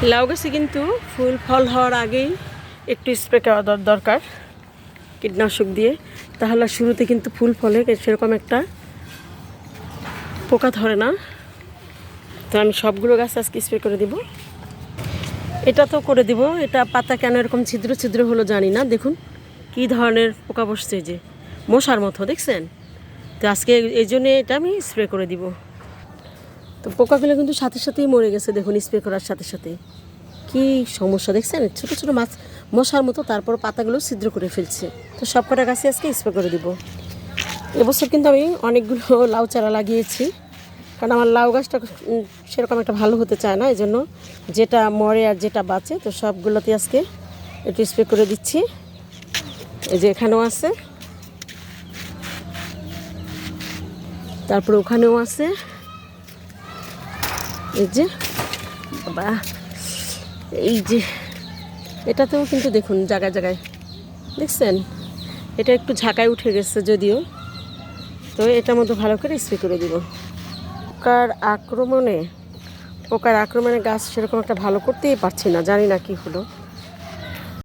লাউ গাছে কিন্তু ফুল ফল হওয়ার আগেই একটু স্প্রে করা দরকার কীটনাশক দিয়ে, তাহলে শুরুতে কিন্তু ফুল ফলে সেরকম একটা পোকা ধরে না। তো আমি সবগুলো গাছ আজকে স্প্রে করে দিব। এটা তো করে দিব, এটা পাতা কেন এরকম ছিদ্র ছিদ্র হলো জানি না। দেখুন কী ধরনের পোকা বসছে, যে মশার মতো, দেখছেন? তো আজকে এই জন্যে এটা আমি স্প্রে করে দিব। তো পোকাগুলো কিন্তু সাথে সাথেই মরে গেছে, দেখুন স্প্রে করার সাথে সাথে। কি সমস্যা দেখছেন, ছোটো ছোটো মাছ মশার মতো, তারপর পাতাগুলো ছিদ্র করে ফেলছে। তো সব কটা গাছে আজকে স্প্রে করে দিব। এবছর কিন্তু আমি অনেকগুলো লাউ চারা লাগিয়েছি, কারণ আমার লাউ গাছটা সেরকম একটা ভালো হতে চায় না, এই জন্য যেটা মরে আর যেটা বাঁচে তো সবগুলোতে আজকে একটু স্প্রে করে দিচ্ছি। এই যে এখানেও আছে, তারপরে ওখানেও আছে, এই যে বাবা, এই যে এটাতেও কিন্তু দেখুন জায়গায় জায়গায়, দেখছেন? এটা একটু ঝাঁকায় উঠে গেছে যদিও, তো এটার মধ্যে ভালো করে স্প্রে করে দিব। পোকার আক্রমণে গাছ সেরকম একটা ভালো করতেই পারছি না, জানি না কি হলো।